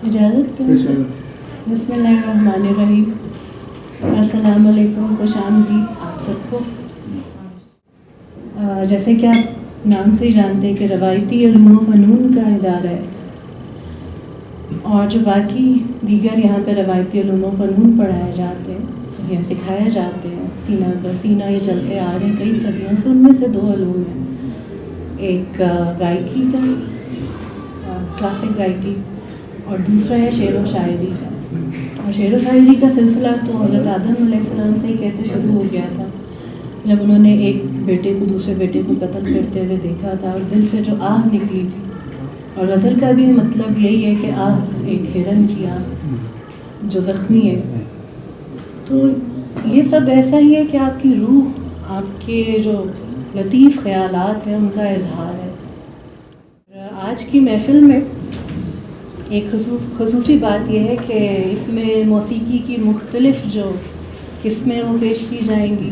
इजाज़त से बिस्मिल्लाहिर्रहमानिर्रहीम। अस्सलाम वालेकुम, खुश आमदीद आप सबको। जैसे कि आप नाम से ही जानते हैं कि रवायती उलूम व फ़नून का इदारा है और जो बाकी दीगर यहाँ पे रवायती उलूम व फ़नून पढ़ाए जाते हैं या सिखाए जाते हैं सीना बसीना ये चलते आ रहे हैं कई सदियों से। उनमें से दो उलूम हैं, एक गायकी का क्लासिक गायकी और दूसरा है शेर व शायरी का। और शेर व शायरी का सिलसिला तो हज़रत आदम अलैहिस्सलाम से ही कहते शुरू हो गया था, जब उन्होंने एक बेटे को दूसरे बेटे को कत्ल करते हुए देखा था और दिल से जो आह निकली थी। और गज़ल का भी मतलब यही है कि आह एक हिरन की आह जो ज़ख्मी है। तो ये सब ऐसा ही है कि आपकी रूह, आपके जो लतीफ़ ख़यालात हैं उनका इजहार है। आज की महफ़िल में एक ख़ुसूसी बात यह है कि इसमें मौसीकी की मुख्तलिफ़ जो किस्में वो पेश की जाएंगी।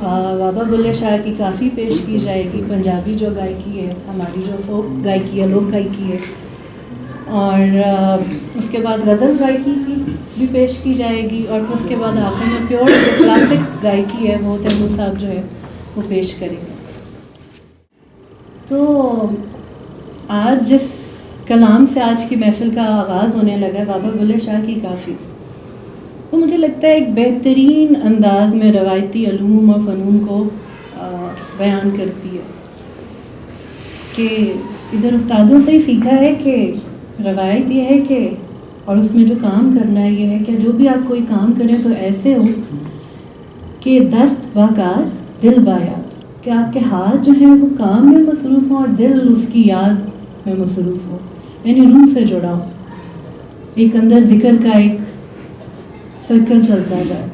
बाबा बुल्ले शाह की काफ़ी पेश की जाएगी, पंजाबी जो गायकी है, हमारी जो फोक गायकी है, लोक गायकी है, और उसके बाद गज़ल गायकी की भी पेश की जाएगी, और उसके बाद आखिर में प्योर जो क्लासिक गायकी है वो तैमूर साहब जो है वो पेश करेंगे। तो आज जिस कलाम से आज की महफ़िल का आगाज़ होने लगा है, बाबा बुल्ले शाह की काफ़ी, तो मुझे लगता है एक बेहतरीन अंदाज़ में रवायती उलूम और फ़नून को बयान करती है कि इधर उस्तादों से ही सीखा है कि रवायत ये है कि, और उसमें जो काम करना है ये है कि जो भी आप कोई काम करें तो ऐसे हो कि दस्त बाकार दिल बायार, कि आपके हाथ जो हैं वो काम में मसरूफ़ हों और दिल उसकी याद में मसरूफ़ हो, यानी रूह से जुड़ा हो, एक अंदर ज़िक्र का एक सर्कल चलता जाए।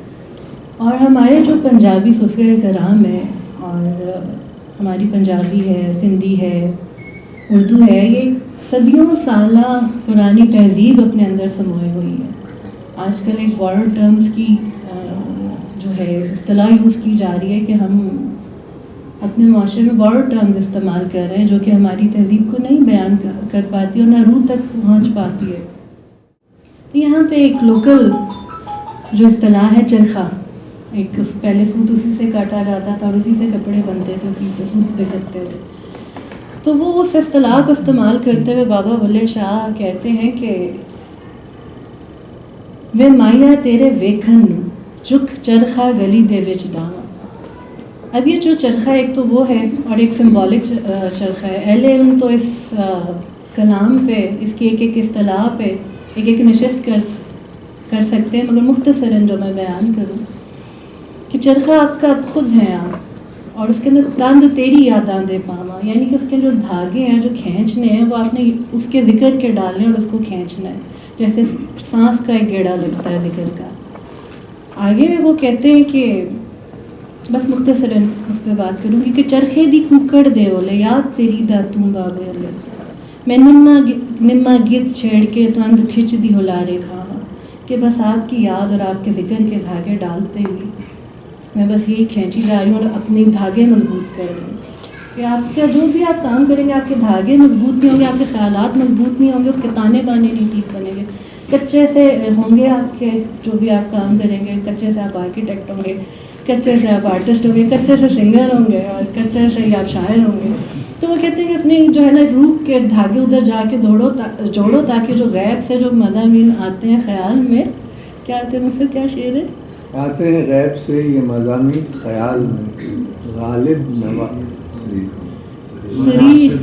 और हमारे जो पंजाबी सूफ़िया कराम है, और हमारी पंजाबी है, सिंधी है, उर्दू है, ये सदियों साला पुरानी तहज़ीब अपने अंदर समोए हुई है। आजकल एक बॉर्डर टर्म्स की जो है इस्तिलाह यूज़ की जा रही है कि हम अपने माशरे में बॉर्डर टर्म्स इस्तेमाल कर रहे हैं जो कि हमारी तहज़ीब को नहीं बयान कर पाती और ना रूह तक पहुँच पाती है। तो यहाँ पे एक लोकल जो इस्तिलाह है चरखा, एक पहले सूत उसी से काटा जाता था और उसी से कपड़े बनते थे, उसी से सूत पे करते थे। तो वो उस इस्तिलाह को इस्तेमाल करते हुए बाबा बुल्ले शाह कहते हैं कि वे माया तेरे वेखन चुक चरखा गली दे विच डावा। अब ये जो चरखा एक तो वो है और एक सिंबॉलिक चरखा है। अहले इल्म तो इस कलाम पे, इसकी एक एक इस्तिलाह पे एक एक नशिस्त कर सकते हैं, मगर मुख्तसरन जो मैं बयान करूँ कि चरखा आपका खुद है आप, और उसके अंदर तंद तेरी यादां दे पावा, यानी कि उसके जो धागे हैं जो खींचने हैं वो आपने उसके ज़िक्र के डालने और उसको खींचना है, जैसे सांस का एक गेड़ा लगता है ज़िक्र का। आगे वो कहते हैं कि बस मुख्तसरन उस पर बात करूँगी कि चरखे दी कुकड़ दे ओले याद तेरी दा तू बाबे ओले, मैं निम्मा गिद्ध छेड़ के तंद खिंच दी हुलारे खावा, कि बस आपकी याद और आपके ज़िक्र के धागे डालते हुए मैं बस यही खींची जा रही हूँ और अपने धागे मजबूत कर रही हूँ कि आपका जो भी आप काम करेंगे आपके धागे मजबूत नहीं होंगे, आपके ख़यालात मजबूत नहीं होंगे, उसके ताने बाने नहीं ठीक बनेंगे, कच्चे से होंगे आपके जो भी आप काम करेंगे, कच्चे से आप आर्किटेक्ट होंगे, कच्चे से आप आर्टिस्ट होंगे, कच्चे से सिंगर होंगे और कच्चे से ही आप शायर होंगे। तो वो कहते हैं कि अपनी जो है ना रूह के धागे उधर जाके जोड़ो ताकि जो गैब से जो मज़ामीन आते हैं ख़याल में, क्या आते हैं मुझसे, क्या शेर है, आते हैं गैब से ये मज़ामीन ख़याल में, गालिब नवा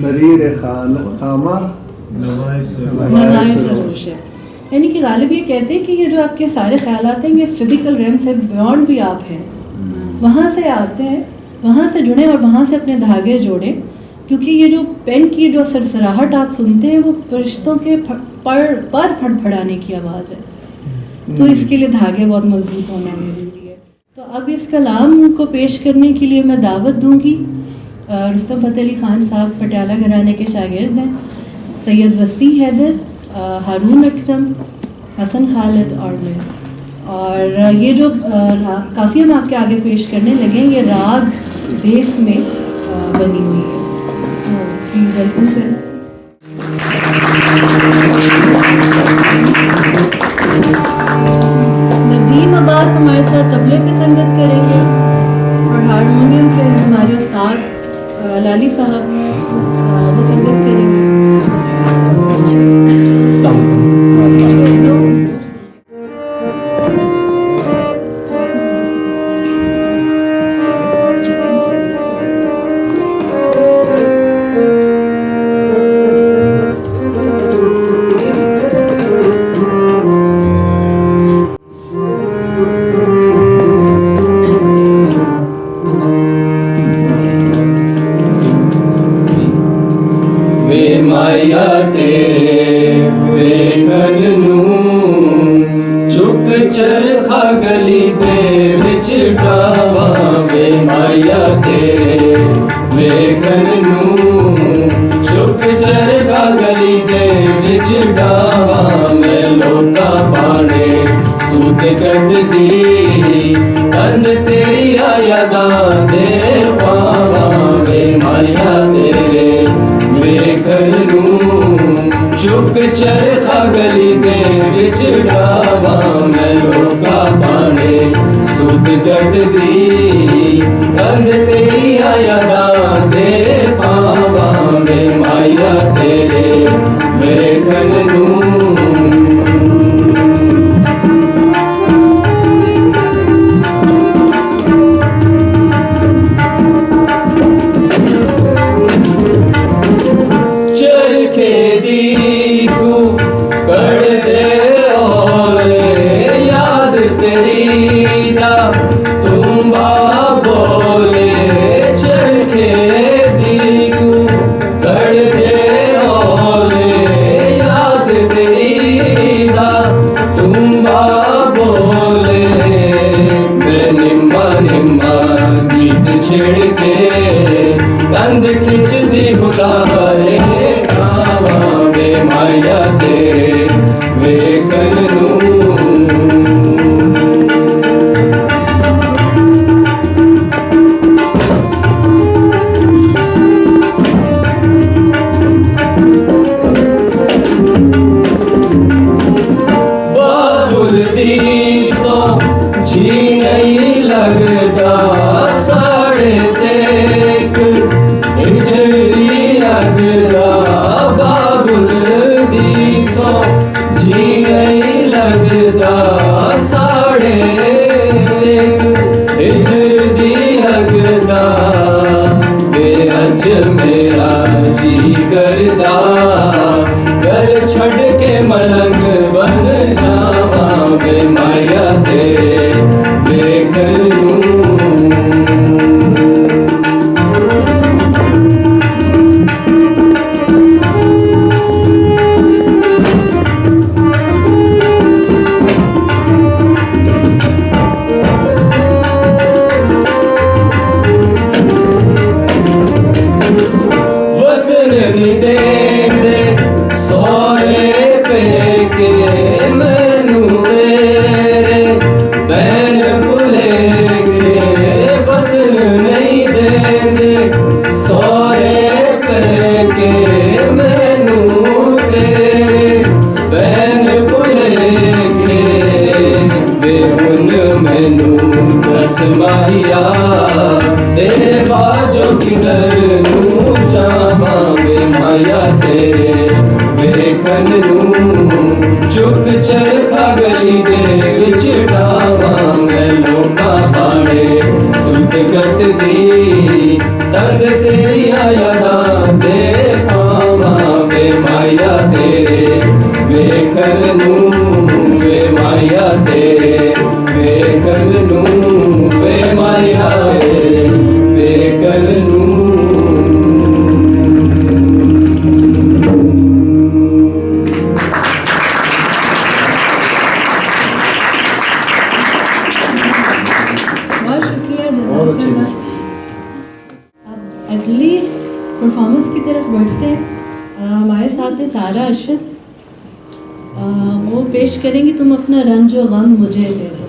शरीर खामा नवाए सरोश, यानी कि गालिब ये कहते हैं कि ये जो आपके सारे ख़यालात हैं ये फ़िज़िकल रेम से बियॉन्ड भी आप हैं, वहाँ से आते हैं, वहाँ से जुड़ें और वहाँ से अपने धागे जोड़ें, क्योंकि ये जो पेन की जो सरसराहट आप सुनते हैं वो फरिश्तों के पर फड़फड़ाने की आवाज़ है, तो इसके लिए धागे बहुत मजबूत होना ज़रूरी है। तो अब इस कलाम को पेश करने के लिए मैं दावत दूंगी रुस्तम फ़तेह अली ख़ान साहब, पटियाला घराने के शागिर्द हैं, सैयद वसी हैदर, हारून अकरम, हसन खालिद और मैं। और ये जो काफ़ी हम आपके आगे पेश करने लगे, ये राग देश में बनी हुई है, तो प्लीज़ वेलकम करें। नदीम अब्बास हमारे साथ तबले पे संगत करेंगे और हारमोनियम पे हमारे उस्ताद लाली साहब वो संगत करेंगे। माया तेरे वेगन नू चुक चरखा गली दे विच डावा वे माया तेरे वेगन नू चुक चरखा गली दे विच डावा मैं लोका पाने सूत गद दी कंद तेरी यादा दे पावा वे माया तेरे वेखन नू चुक चरखा गली दे विच डावा मैं लोका पाने सुध गद दी कंद तेरी यादा दे पावा वे माया तेरे वेखन नू कंद खिंच दी बुलाए आवा वे माया तेरे वेखन नू बाबुल दी सो जी नहीं लगदा साढ़े से बाबुल दी सो जी नहीं लगदा साढ़े से इधर दी लगदा वे अज मेरा जी करदा घर छड़ के मलंग बन जावा वे माया तेरे वेखन नू माहिया तेरे बाजो किधर नू जावा वे माया तेरे वेखन नू चुक चरखा गली दे विच डावा मैं लोका पाने सुत गत दी तंग तेरी यादा दे पावा वे माया तेरे वेखन नू वे माया तेरे वेखन नू वे माया वेखन नू बहुत शुक्रिया जज़ाकल्लाह। अब अगली परफॉर्मेंस की तरफ बढ़ते हैं। हमारे साथ है सारा अरशद। वो पेश करेंगी तुम अपना रंज व गम मुझे दे दो।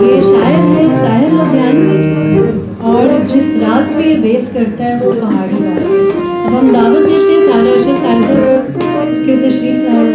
ये शायर है साहिर लुधियानवी और जिस राग पे ये बेस करता है वो पहाड़ी राग है। अब हम दावत देते हैं सारा अशर साहिब के तशरीफ लाए।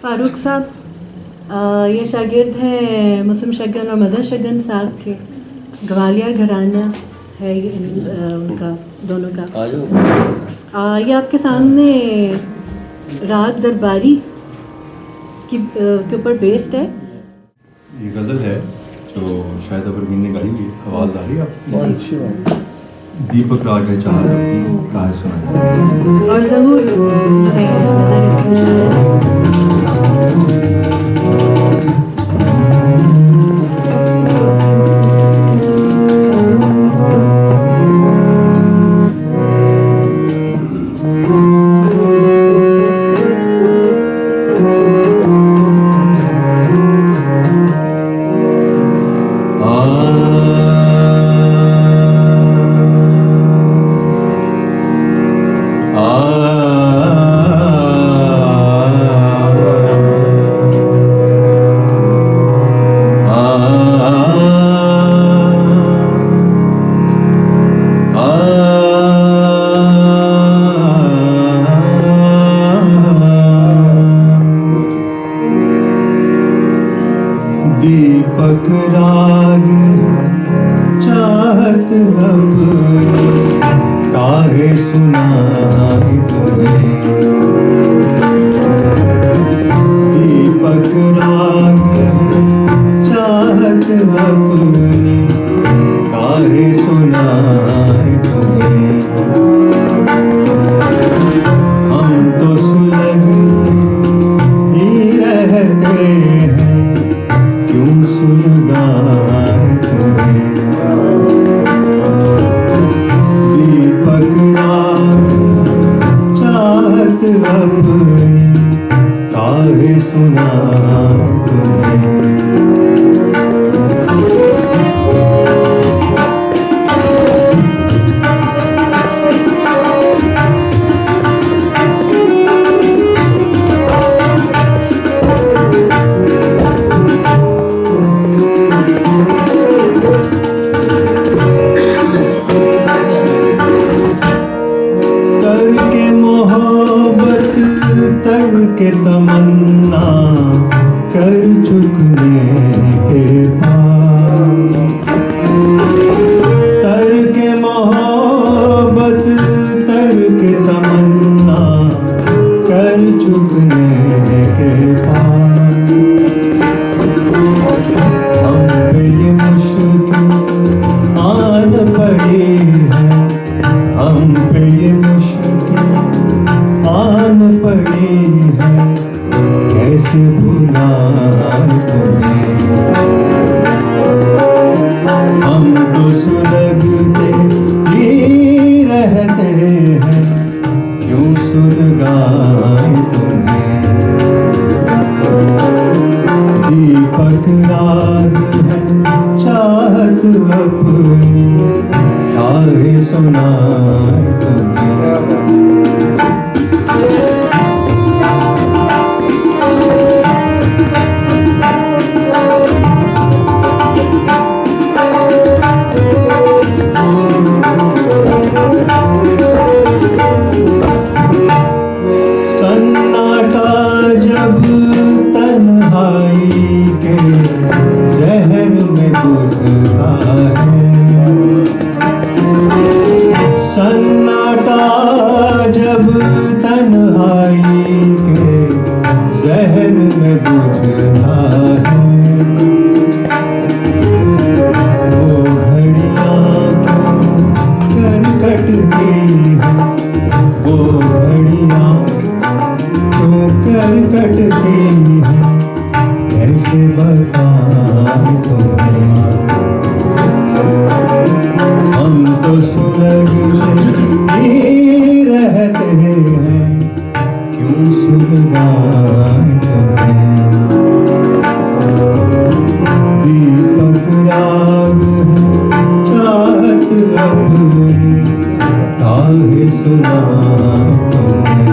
फारूक साहब ये शागिर्द हैं मुस्लिम शगन और मदन शगन साहब के, ग्वालियर घराना है ये उनका दोनों का। ये आपके सामने राग दरबारी के ऊपर बेस्ड है। ये गज़ल है तो शायद अगर ने गाई हुई है, आवाज़ आ रही है आपकी? बहुत अच्छी बात है। दीपक राग है चाहत अपनी कहा सुना। और ज़हूर जो है नज़र इसमें दीपक राग चाहत अपनी काहे सुनाई तुम्हें। दीपक राग चाहत अपनी काहे सुनाई तुम्हें। हम तो सुलगते ही रहते हैं, क्यों सुलगाए तुम्हें। दीपक राग चाहत अपनी काहे सुनाए तुम्हें। के तमन्ना कर झुकने के बाद। तर के मोहब्बत तर के तमन्ना कर झुकने के बाद। हम पे ये मुश्किल आन पड़ी है, हम पे ये मुश्किल आन पड़ी है, कैसे भुलाए तुम्हें। हम तो सुलगते ही रहते हैं, क्यों सुलगाए तुम्हें। दीपक राग है चाहत अपनी काहे सुनाए तुम्हें। सन्नाटा जब तन्हाई के जहर में बुझता है। सन्नाटा जब तन्हाई के जहर में बुझता है। वो घड़ियाँ क्यों कर कटती हैं, वो घड़ियाँ क्यों कर कटती हैं, कैसे बताएं तुम्हें। हम तो सुलगते ही रहते हैं, क्यों सुलगाए तुम्हें। दीपक राग है चाहत अपनी काहे सुनाए तुम्हें।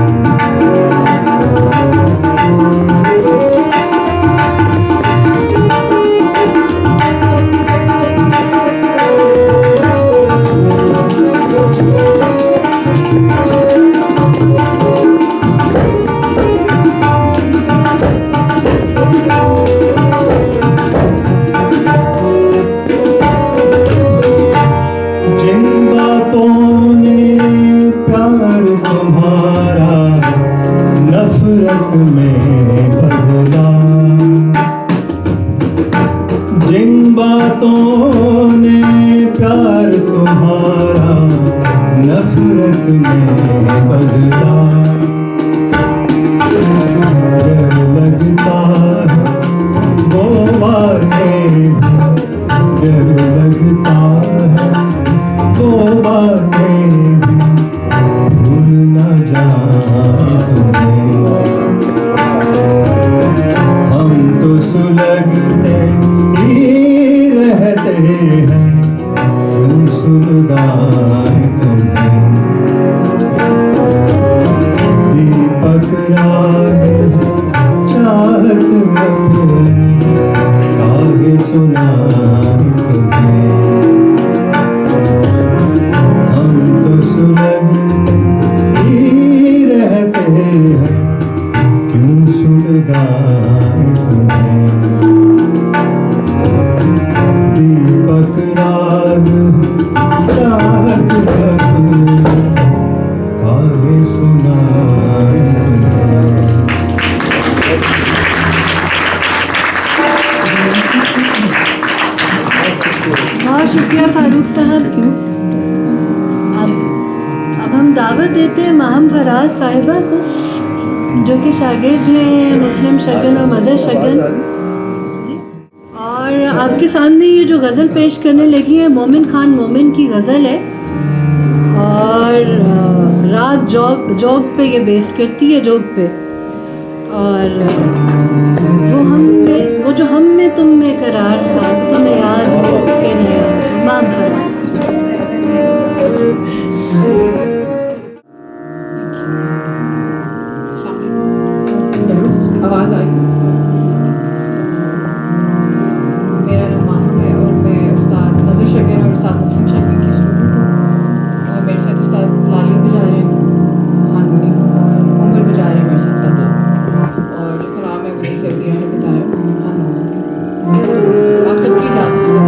जिन बातों ने प्यार तुम्हारा नफरत में बदला, जिन बातों रातों ने प्यार तुम्हारा नफरत में बदला। डर लगता है वो बातें भी, डर लगता है वो बातें भी, भूल न जाए तुम्हें। हम तो सुलगते ही रहते हैं, क्यों सुलगाए तुम्हें। दीपक राग चाहत अपनी, काहे सुनाए तुम्हें। हम तो सुलगते ही रहते हैं, क्यों सुलगाए तुम्हें। दीपक राग चाहत अपनी, काहे सुनाए तुम्हें। बहुत शुक्रिया फारूक साहब। क्यों अब हम दावत देते हैं माहम फराज साहिबा को, जो कि शागिर्द हैं मुस्लिम शगन और मदर शगन जी। और आपके सामने ये जो गज़ल पेश करने लगी है मोमिन खान मोमिन की गज़ल है, और राग जोग पे ये बेस्ड करती है, जोग पे। और वो जो हम में तुम में करार था, तुम्हें याद हो के नहीं माम फराज। आवाज़ आई। मेरा नाम माहम है और मैं उस्ताद नज़र शकीन और उस्ताद मुस्लिम शकीन की स्टूडेंट हूँ। और मेरे साथ उस्ताद लाली बजा रहे हैं हारमोनियम, उमर बजा रहे हैं मेरे साथ तबला, और जो कलाम है मुझे सफ़ीरा ने बताया हारमोनियम। आप सबकी इजाज़त से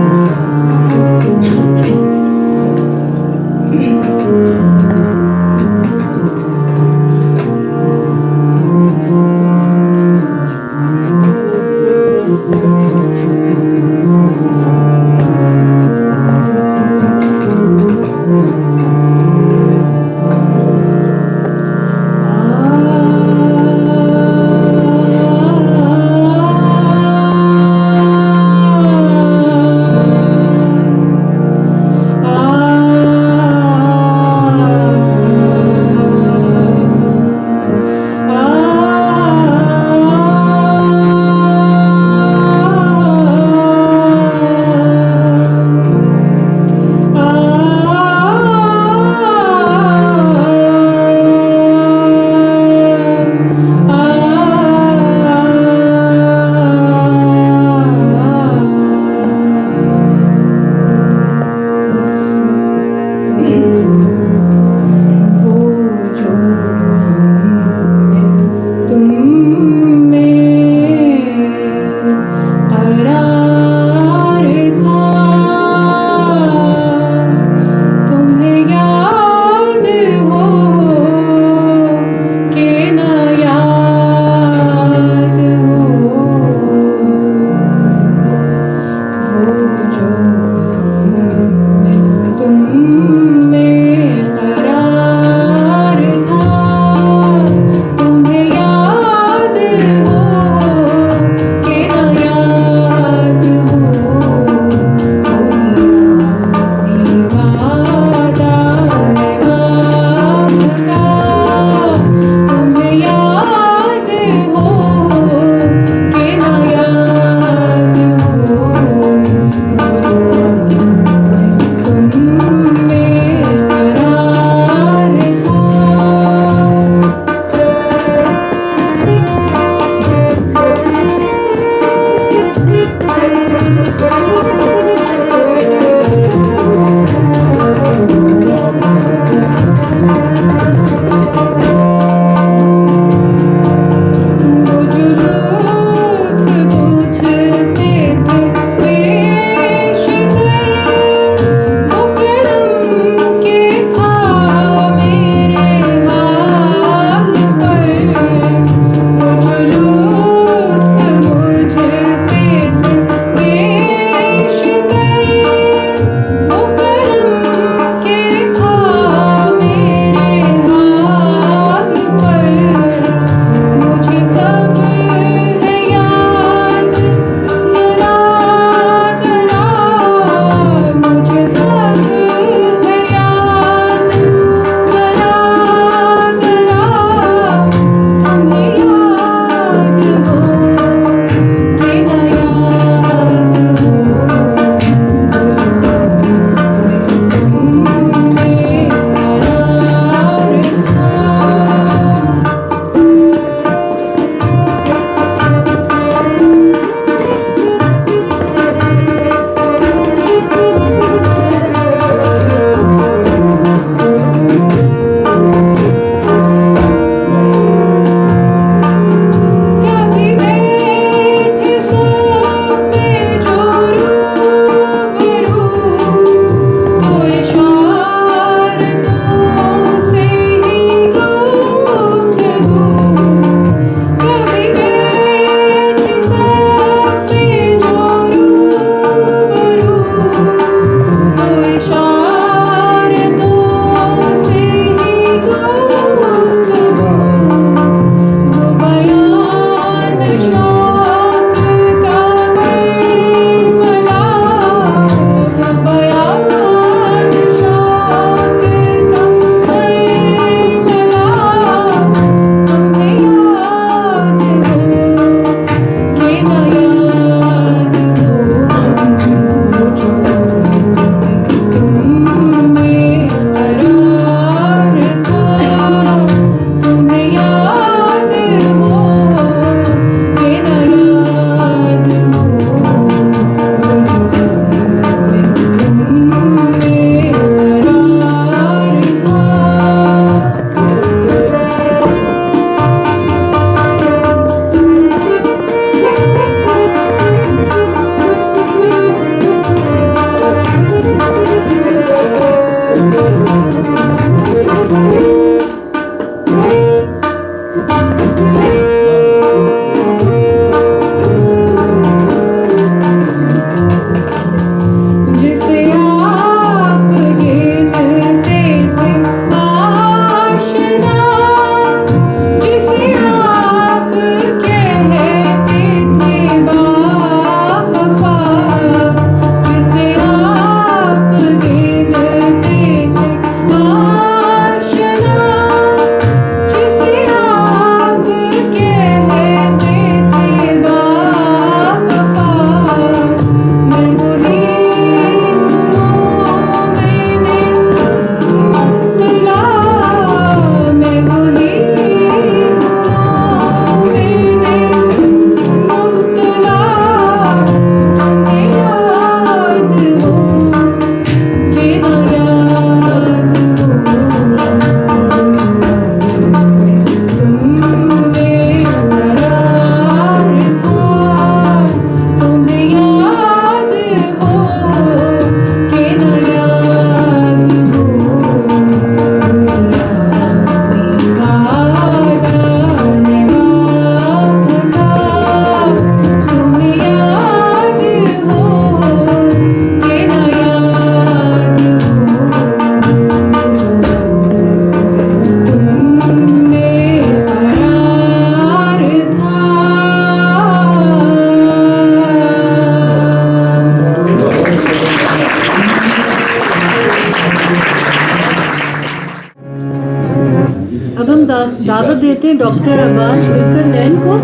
हम दावत देते हैं डॉक्टर अब्बास फिकर लैन को,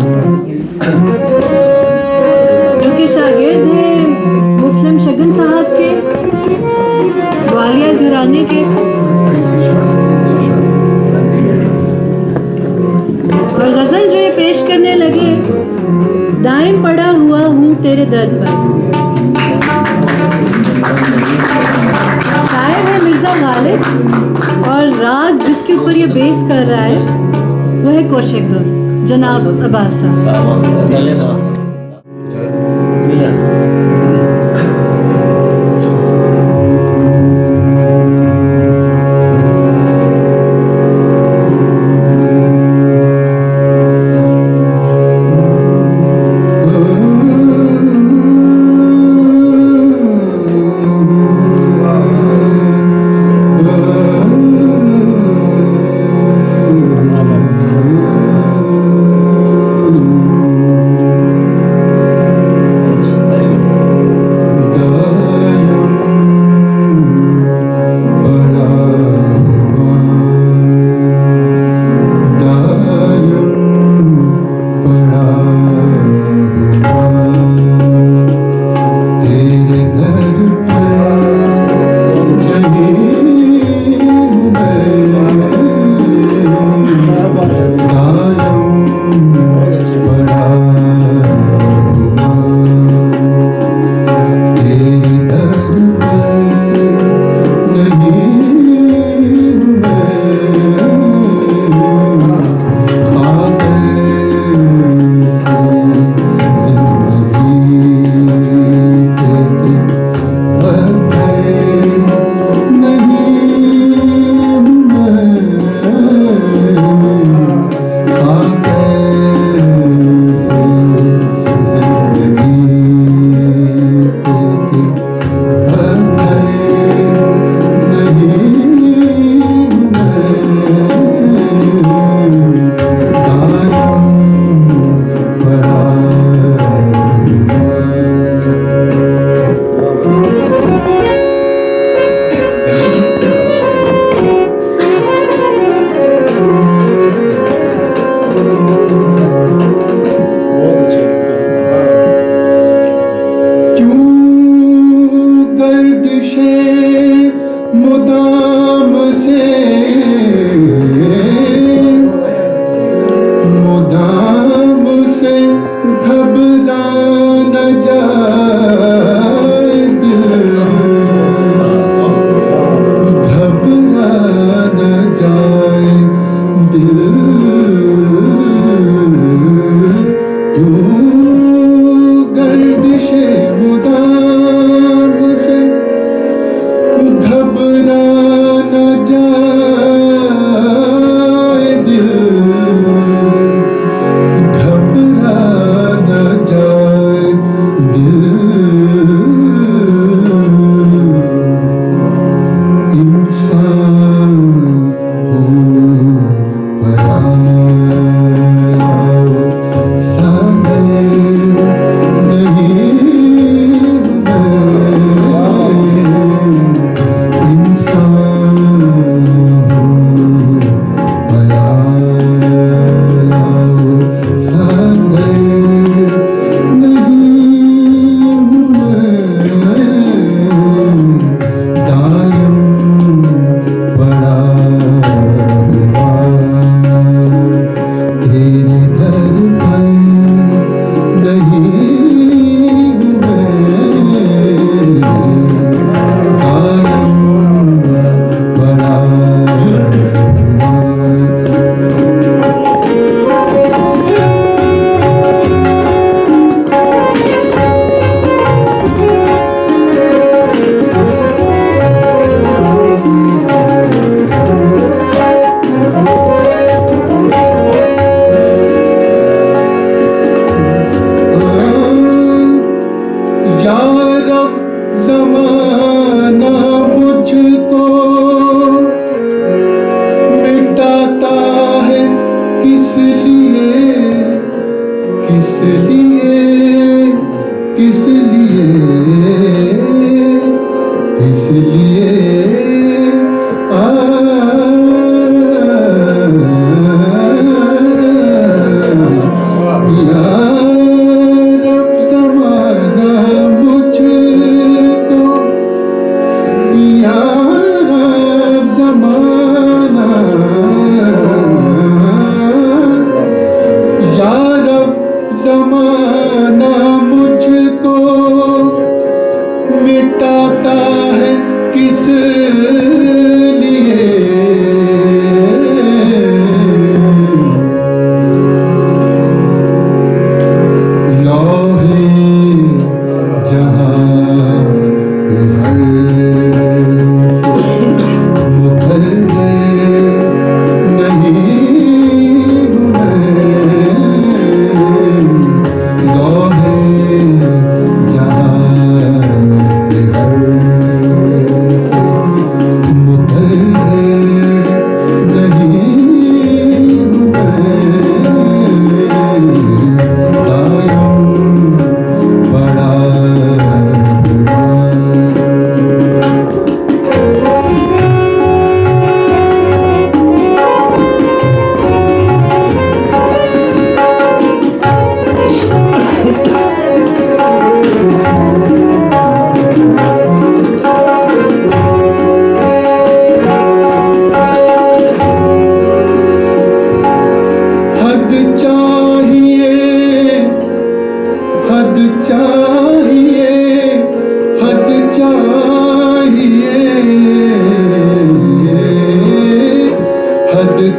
जो कि शागिर्द हैं मुस्लिम शगन साहब के, ग्वालियर घराने के। और गजल जो ये पेश करने लगे, दाएं पड़ा हुआ हूँ तेरे दर पर। शायर है मिर्जा गालिब और राग जिसके ऊपर ये बेस कर रहा है वो है कोशिकदुर जनाब अब्बास साहब।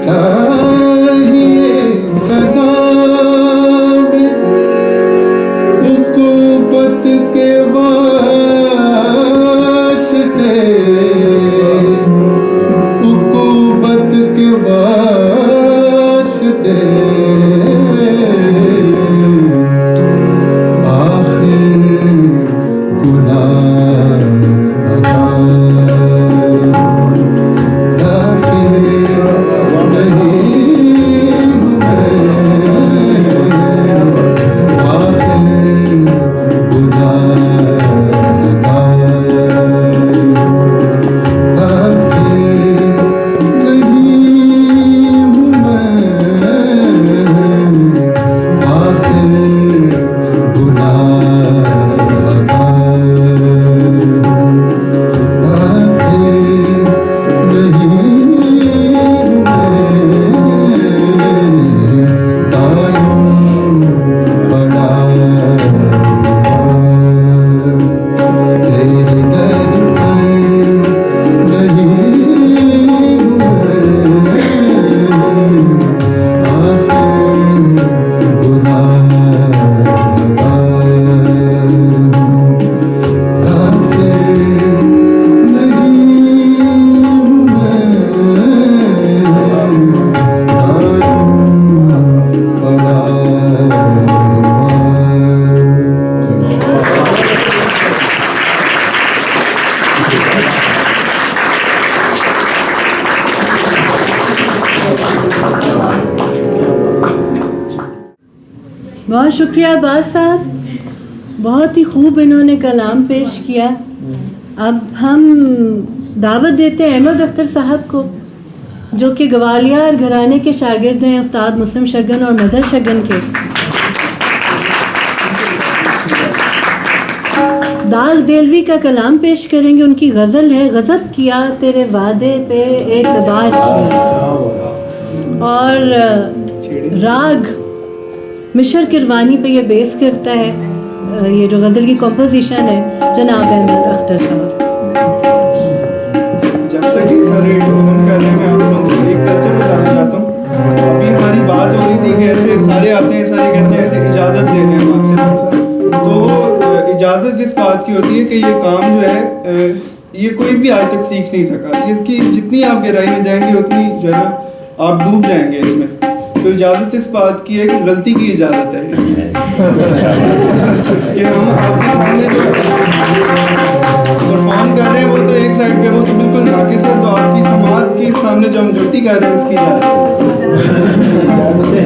चाहिए सदा में उक़ूबत के वास्ते, उक़ूबत के वास्ते आखिर बहुत शुक्रिया अब्बास साहब, बहुत ही खूब इन्होंने कलाम पेश किया। अब हम दावत देते हैं अहमद अख्तर साहब को, जो कि ग्वालियर घराने के शागिर्द हैं उस्ताद मुस्लिम शगन और मज़हर शगन के। दाग देलवी का कलाम पेश करेंगे। उनकी गज़ल है, गज़ब किया तेरे वादे पे एतबार किया, और राग मिशर किरवानी पे ये बेस करता है। ये जो गज़ल की कॉम्पोजिशन है जनाब अहमद अख्तर साहब। जब तक ये सारे हम कर रहे हैं, मैं आप लोगों को एक कल्चर बताना चाहता हूँ। अभी हमारी बात हो रही थी कि ऐसे सारे आते हैं, सारे कहते हैं ऐसे इजाज़त ले रहे हैं आपसे। तो इजाज़त इस बात की होती है कि ये काम जो है ये कोई भी आज तक सीख नहीं सका। इसकी जितनी आप गहराई में जाएंगे उतनी जो है ना आप डूब जाएंगे इसमें। तो इजाज़त इस बात की है कि गलती की इजाज़त है कि हम आपके सामने जो परफॉर्म कर रहे हैं वो तो एक साइड पे वो तो बिल्कुल नाकिस है। तो आपकी समाज के सामने जो हम जुर्ती कर रहे हैं उसकी इजाज़त है।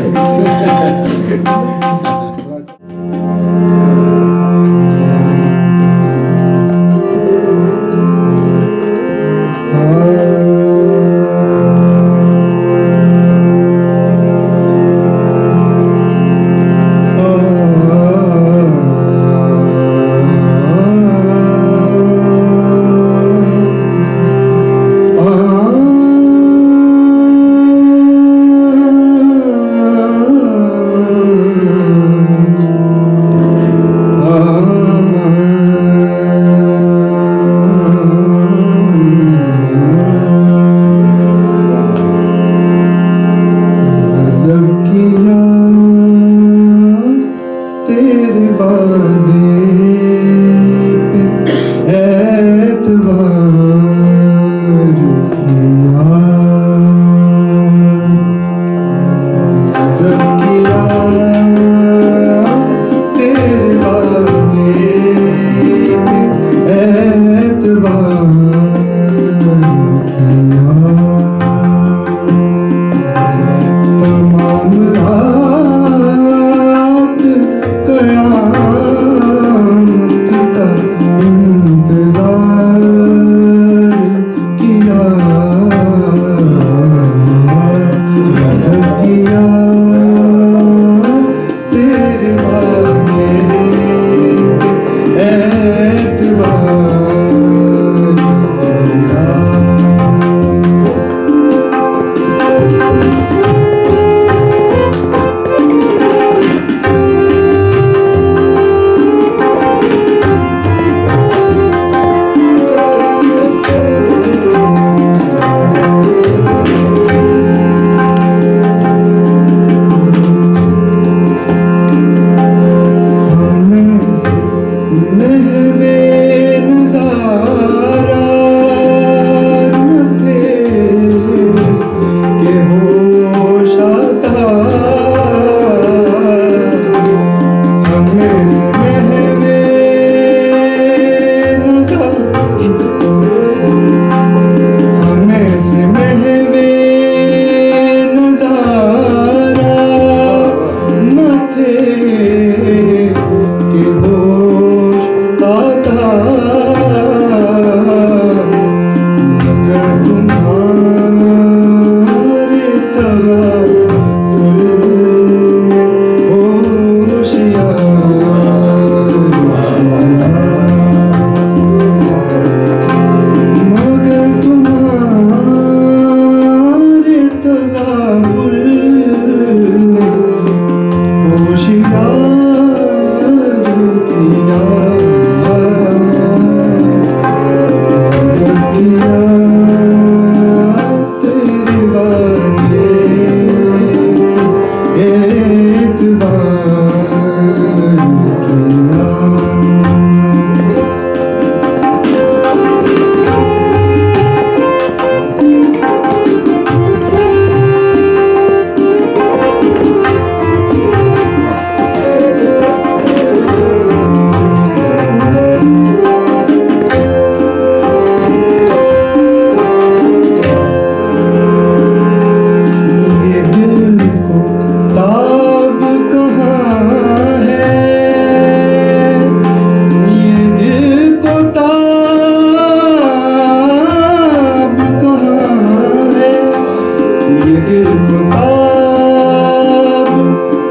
दिल ख्वाब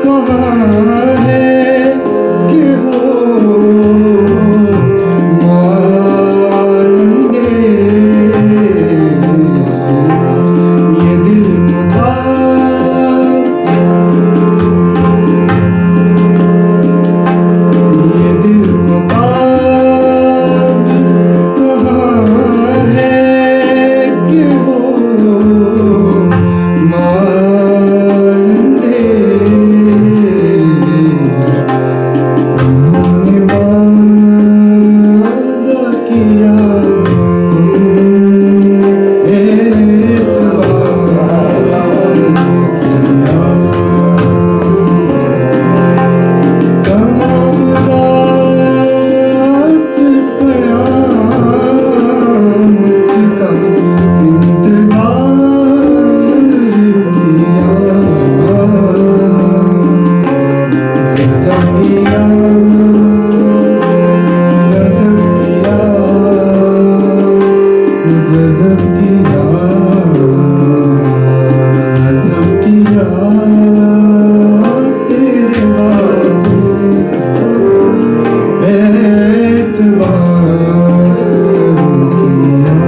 कहाँ है कि हो मालंदे, ये दिल ख्वाब, ये दिल ख्वाब कहाँ है कि हो मालंदे। उन्होंने वादा किया तुमने एतबार किया, तमाम रात क़यामत का इंतज़ार किया, गज़ब किया, गज़ब किया, गज़ब किया, गज़ब किया, तेरे वादे एतबार किया।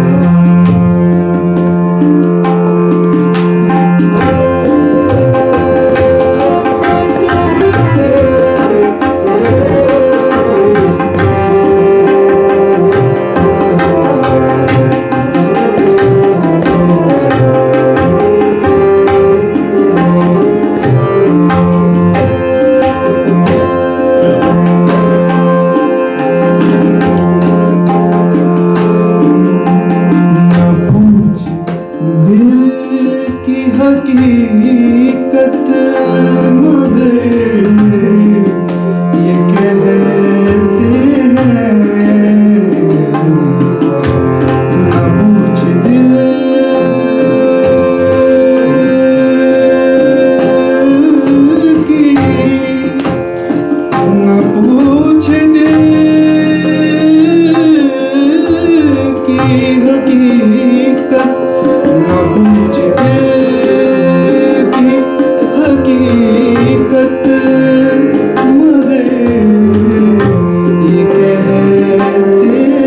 न पूछ दिल की हकीकत मगर ये कहते हैं, न पूछ दिल की, न पूछ दिल की हकीकत, न पूछ दिल की हकीकत मगर ये कहते हैं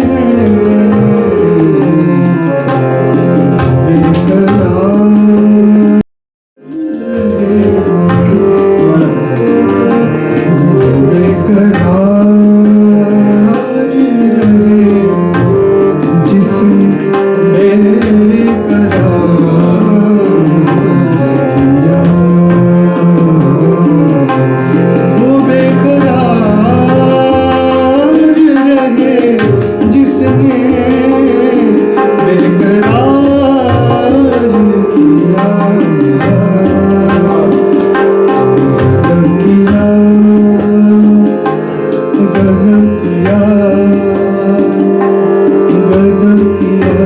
बेकरार रहे जिसने बेकरार किया, वो बेकरार रहे जिसने बेकरार किया, गज़ब किया, गज़ब किया, गज़ब किया,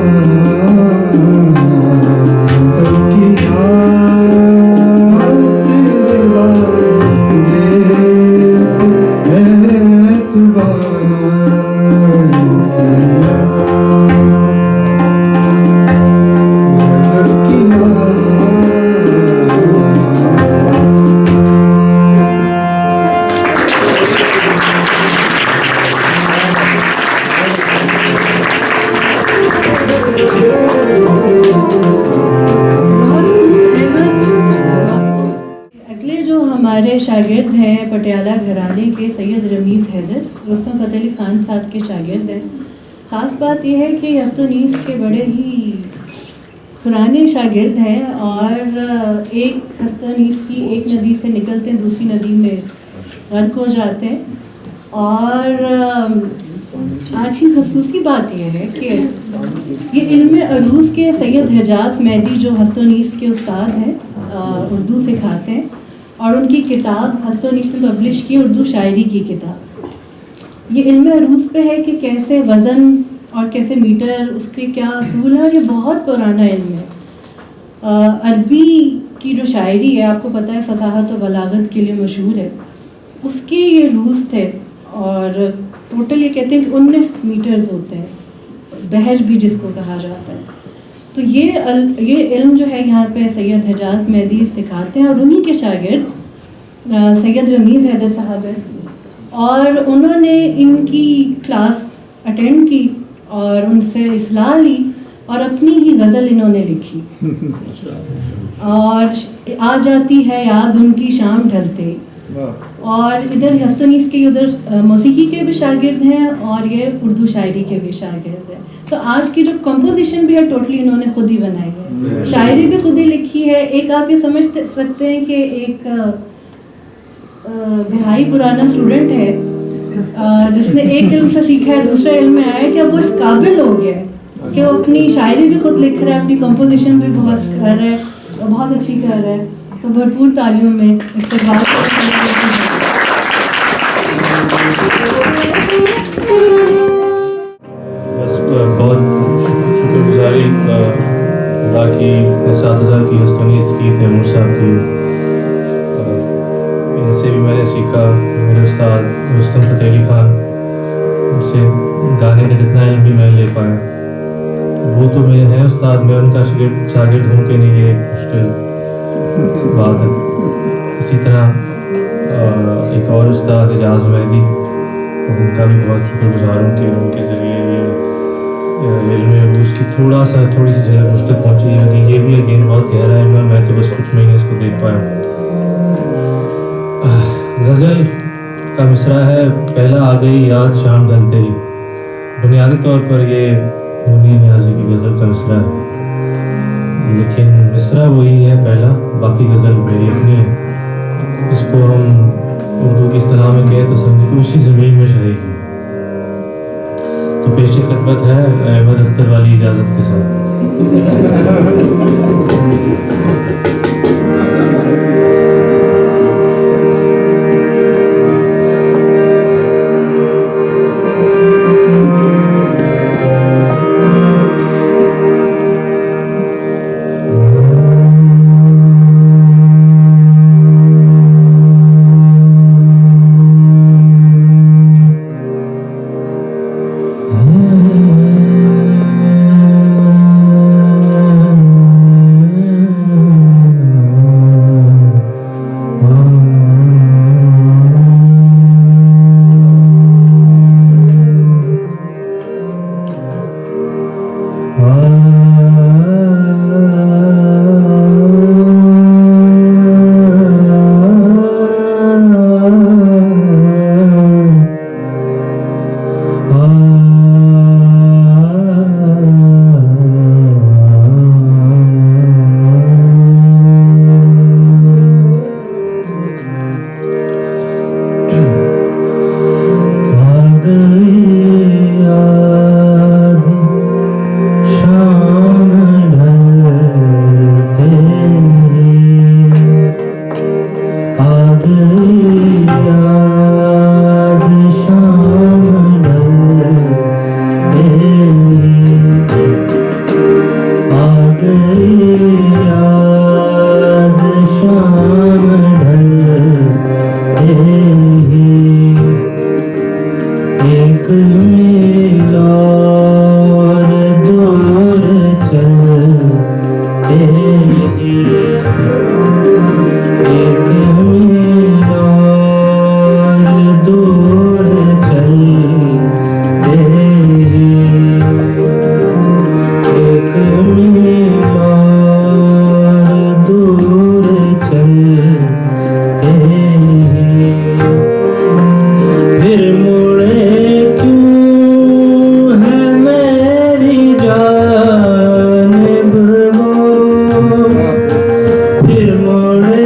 गज़ब किया, तेरे वादे एतबार किया, गज़ब किया। अगले जो हमारे शागिर्द हैं पटियाला घराने के सैयद रमीज़ हैदर, रुस्तम फ़तेह अली ख़ान साहब के शागिर्द हैं। ख़ास बात यह है कि हस्तनीस के बड़े ही पुराने शागिर्द हैं और एक हस्तनीस की एक नदी से निकलते हैं दूसरी नदी में गर्क हो जाते हैं। और आज की खसूसी बात यह है कि ये इल्म अरूज़ के सैयद हिजाज़ मेहदी जो हस्तनीस के उस्ताद हैं, उर्दू सिखाते हैं, और उनकी किताब हस्तनीस में पब्लिश की उर्दू शायरी की किताब। ये इल्म अरूज़ पे है कि कैसे वज़न और कैसे मीटर, उसके क्या असूल है। ये बहुत पुराना इल्म है। अरबी की जो शायरी है, आपको पता है फसाहत और बलागत के लिए मशहूर है, उसके ये रूल्स थे। और टोटल ये कहते हैं कि 19 मीटर्स होते हैं, बहर भी जिसको कहा जाता है। तो ये इल्म जो है यहाँ पे सैयद हिजाज मेहदी सिखाते हैं, और उन्हीं के शागिर्द सैयद रमीज़ हैदर साहब हैं, और उन्होंने इनकी क्लास अटेंड की और उनसे इस्लाह ली और अपनी ही गज़ल इन्होंने लिखी। और आ जाती है याद उनकी शाम ढलते, और इधर हस्तनीस के उधर मौसीकी के भी शागिर्द हैं और ये उर्दू शायरी के भी शागिर्द हैं। तो आज की जो कंपोजिशन भी है टोटली इन्होंने खुद ही बनाई है, शायरी भी खुद ही लिखी है। एक आप ये समझ सकते हैं कि एक दिहाई पुराना स्टूडेंट है जिसने एक इल्म से सीखा है, दूसरे इल्म में आया कि अब वो इस काबिल हो गया है कि वो अपनी शायरी भी खुद लिख रहा है, अपनी कंपोजिशन भी बहुत कर रहा है और बहुत अच्छी कर रहा है। तो भरपूर तालियों में इस्तेमाल। बस बहुत शुक्रगुजारी अल्लाह की, असातिज़ा की, हस्तनीस की, तैमूर साहब की। इनसे भी मैंने सीखा, मेरे उस्ताद रुस्तम फ़तेह अली खान, उनसे गाने का जितना इल्म भी मैं ले पाया। वो तो मेरे हैं उस्ताद, मैं उनका शागिर्द हूँ कि नहीं, ये मुश्किल बात है। इसी तरह एक और उस्ताद हिजाज मेहदी, उनका भी बहुत शुक्रगुजार हूँ कि उनके ज़रिए ये इल्म उर्दू की थोड़ी सी झलक मुझ तक पहुँची है, लेकिन ये भी अगेन बहुत गहरा है। मैं तो बस कुछ महीने इसको देख पाया। गज़ल का मिसरा है, पहला आ गई याद शाम ढलते ही। बुनियादी तौर पर ये मुनीर नियाज़ी की गज़ल का मिसरा है, लेकिन मिसरा वही है पहला, बाकी गज़ल मेरी अपनी है। इसको हम उर्दू की इस्तिलाह में कहें तो समझे कि उसी ज़मीन में शरेगी। तो पेश खिदमत है अहमद अख्तर वाली इजाज़त के साथ। फिर मोड़े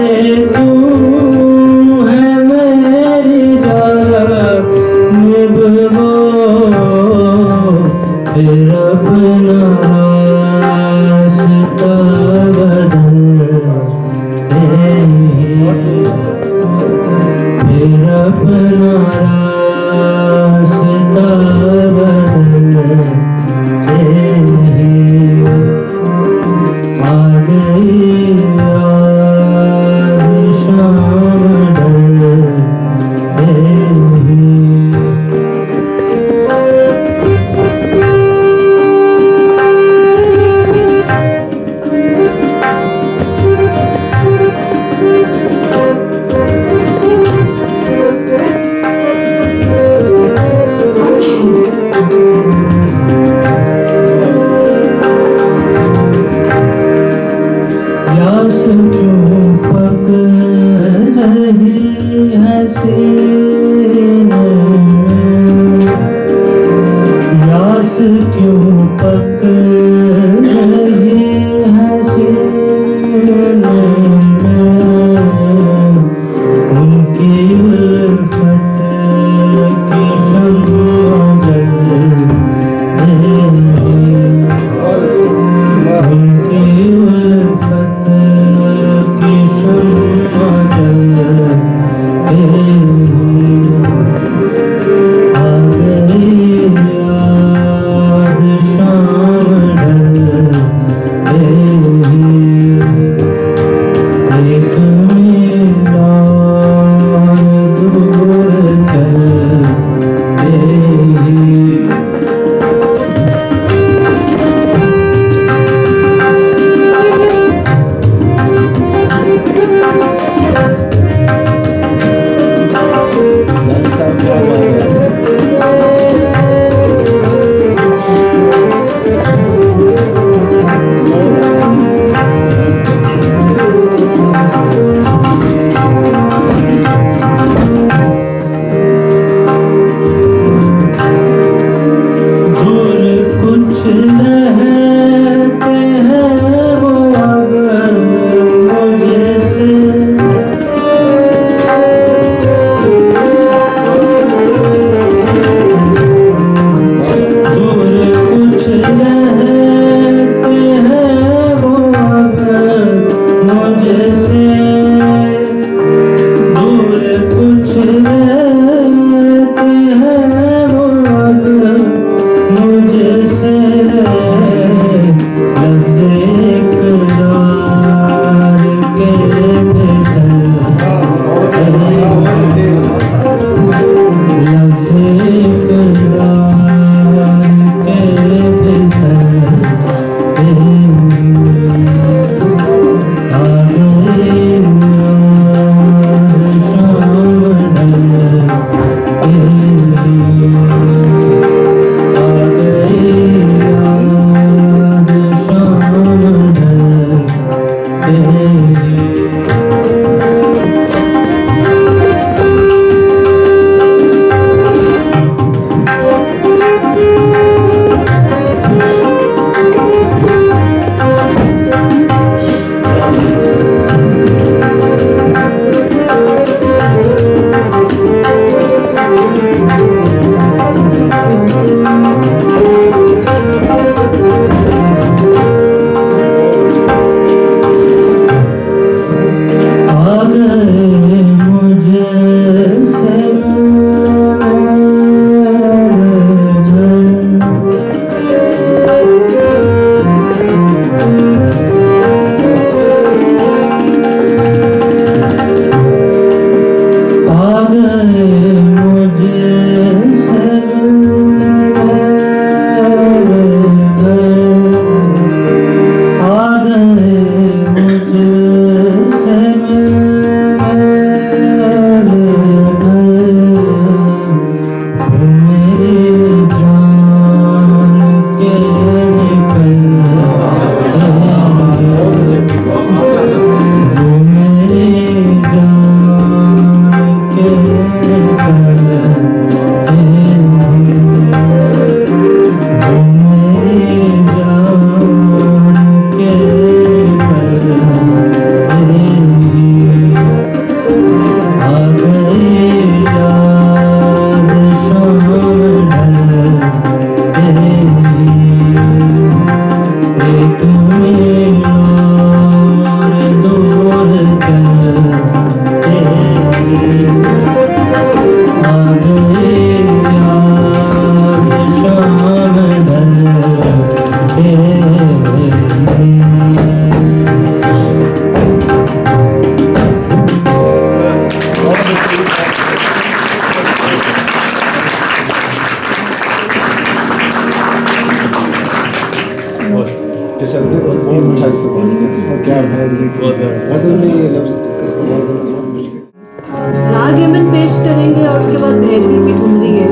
राग यमन पेश करेंगे और उसके बाद भैरवी भी ढूंढ रही है।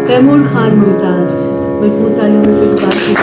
तैमूर खान मुमताज़ मजबूत तालियों में से बात की।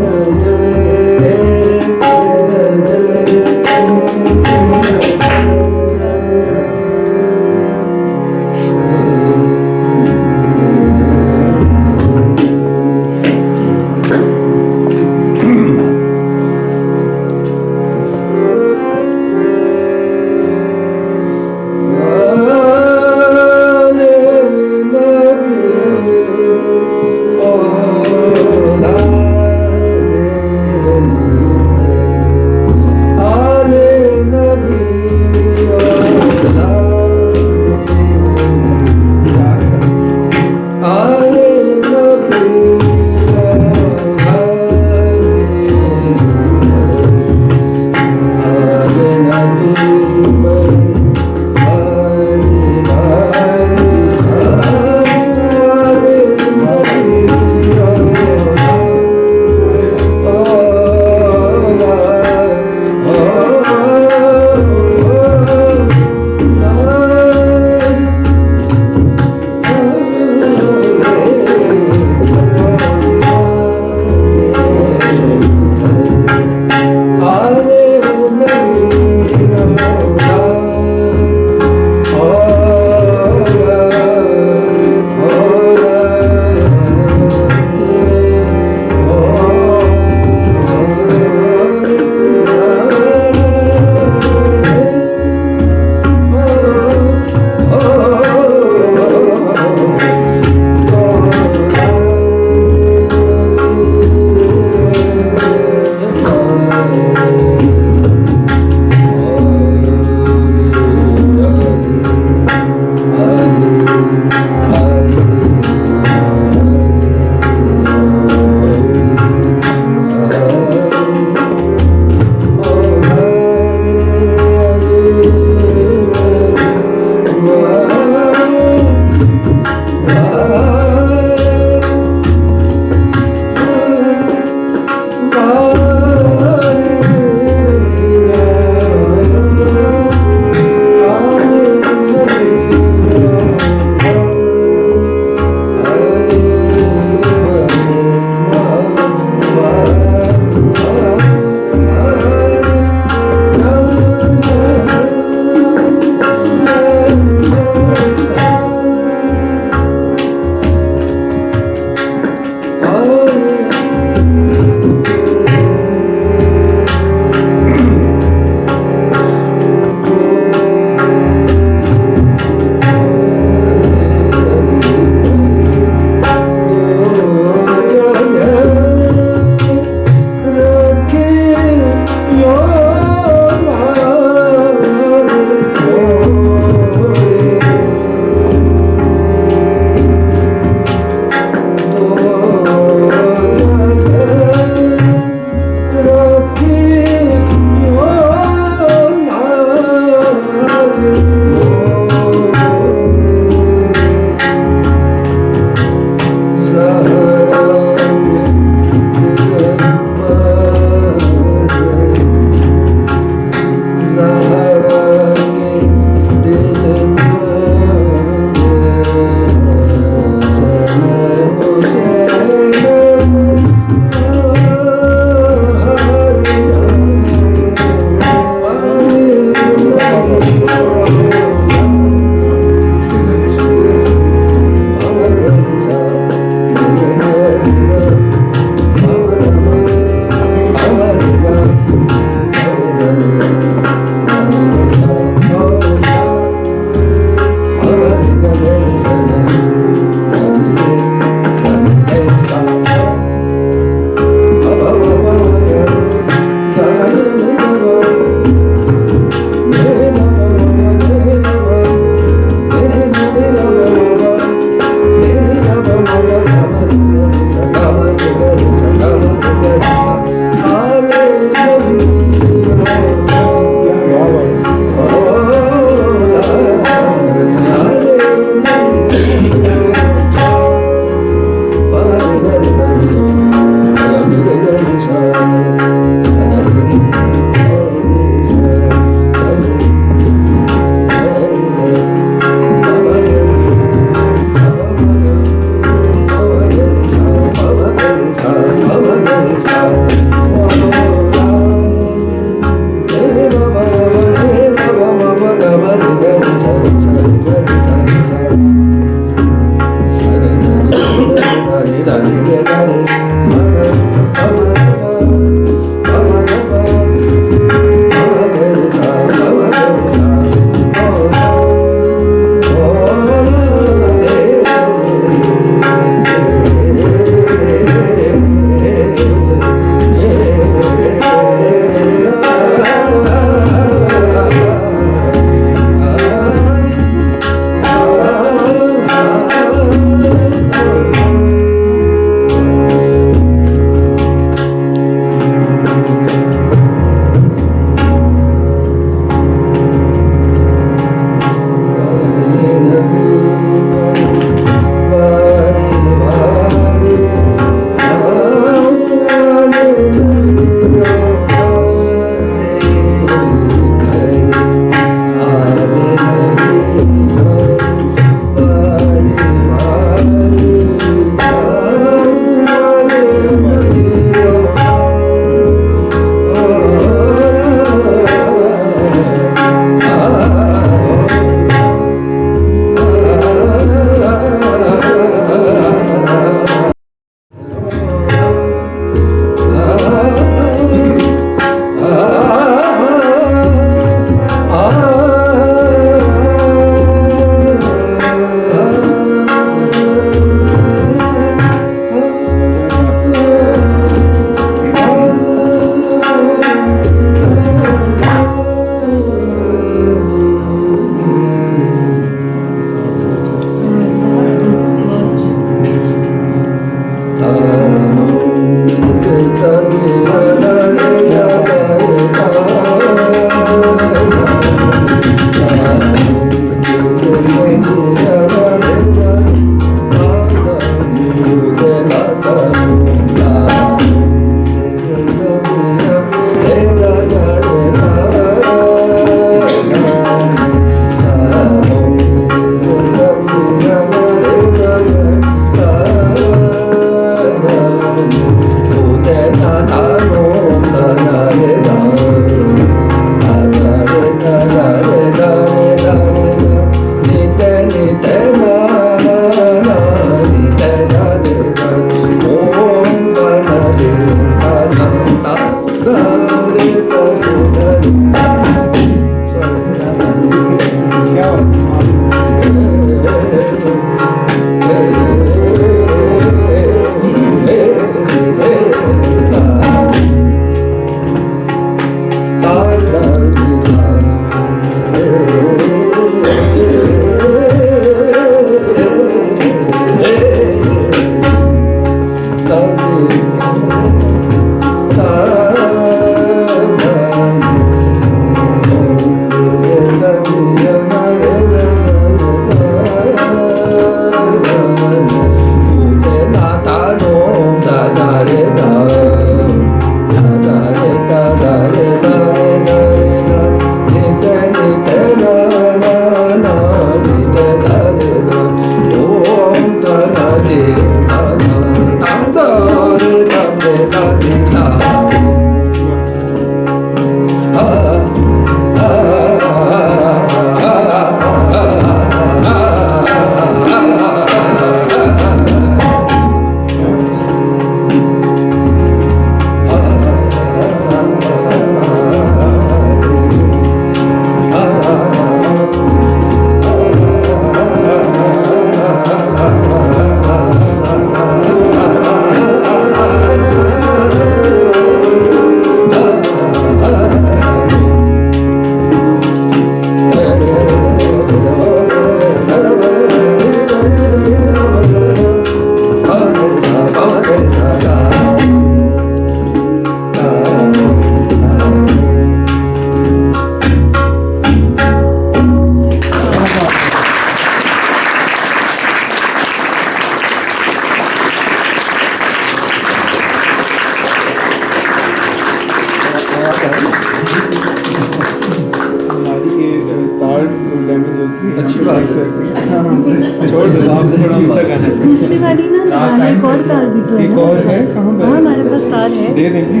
बहुत अच्छा गाना है। दूसरी वाली ना लगाना, एक और तार भी तो है एक ना। और है, कहाँ पर? हाँ हमारे पास तार है। दे देंगे।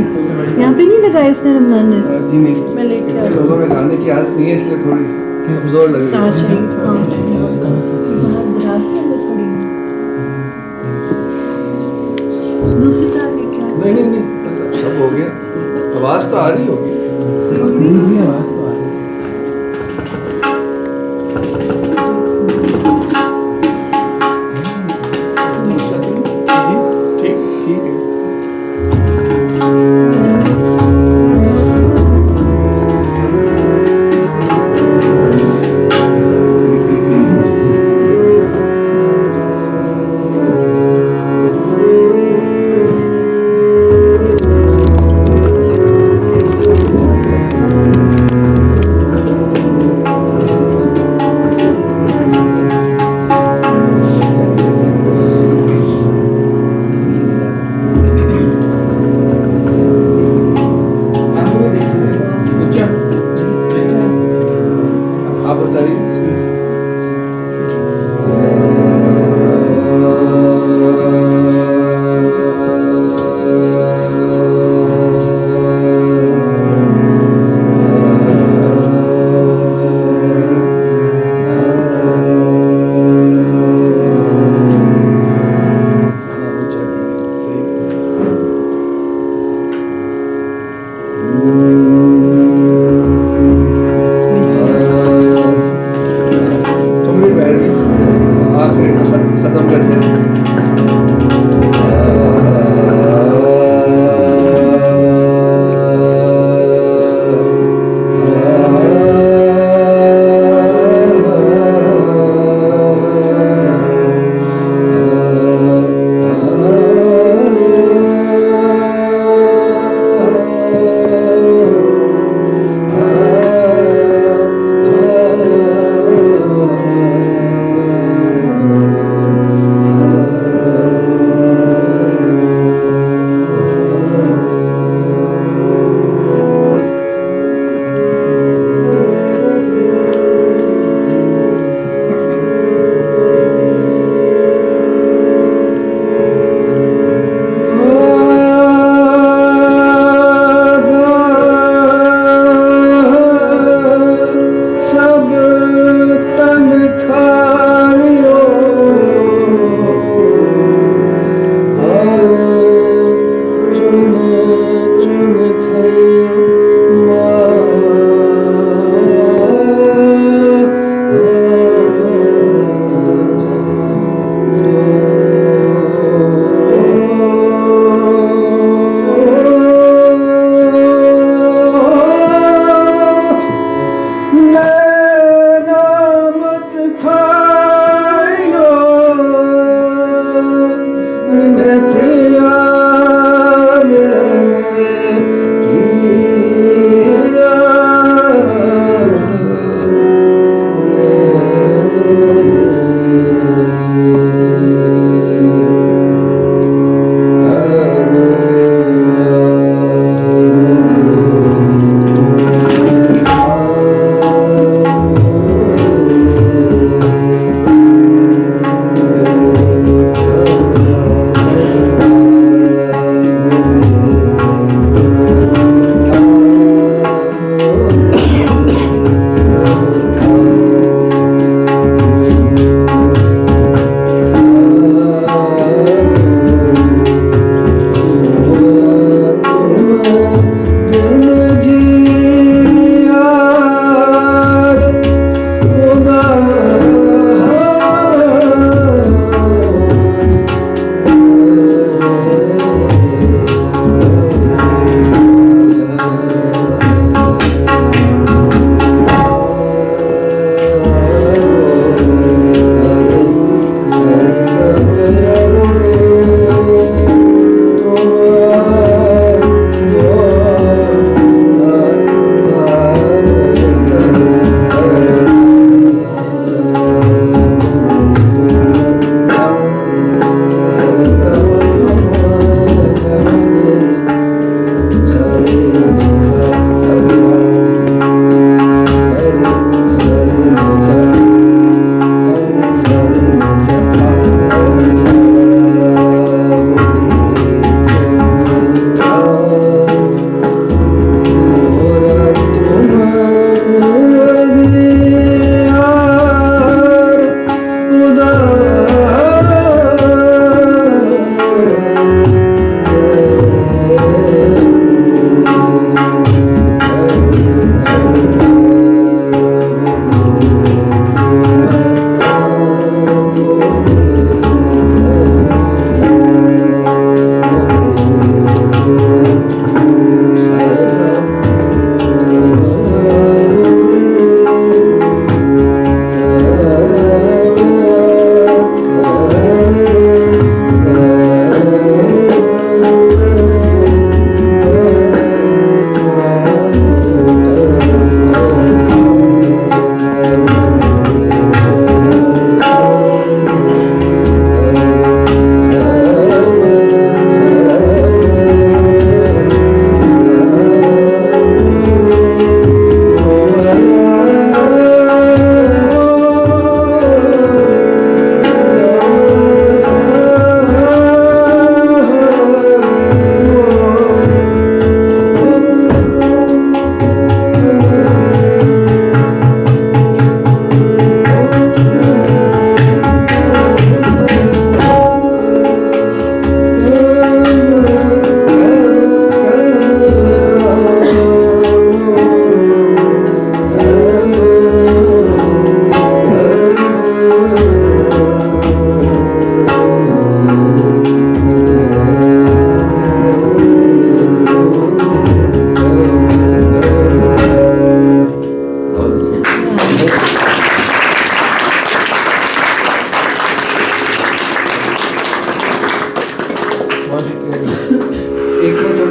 यहाँ पे नहीं लगाया इसने रमजान ने। जी नहीं। मैं लेके आ रही हूँ। लोगों में गाने की आदत नहीं है इसलिए थोड़ी कमजोर लग तार रही है। चाहिए। हाँ बाहर दराज के अंदर पड़ी है। दूसरी तार लेके आ। नहीं नहीं नहीं, मतलब सब हो गया, आवाज तो आ रही होगी। ठीक ठीक है।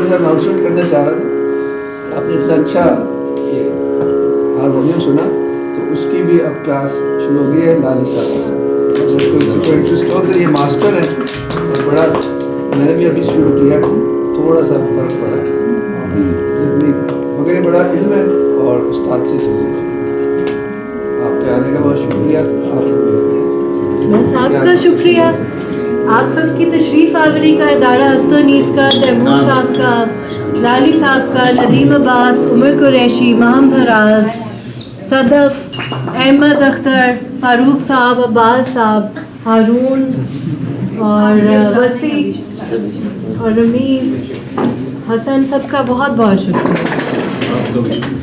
थोड़ा सा अनाउंसमेंट करना चाह रहा था। आपने इतना अच्छा ये हारमोनियम सुना, तो उसकी भी अब क्लास शुरू हो गई है लाली साहब से। अगर कोई किसी को इंटरेस्ट हो तो ये मास्टर है, और बड़ा मैंने भी अभी शुरू किया, थोड़ा सा फर्क पड़ा जितनी, मगर ये बड़ा इल्म है और उस्ताद से सीखने। आपके आने का बहुत शुक्रिया। बस आपका शुक्रिया, आप सबकी तशरीफ़ आवरी का, इदारा हस्तनीस का, तैमूर साहब का, लाली साहब का, नदीम अब्बास, उमर कुरैशी, माम फराज, सदफ, अहमद अख्तर, फारूक साहब, अब्बास साहब, हारून और वसी और रमीज़, हसन, सबका बहुत बहुत शुक्रिया।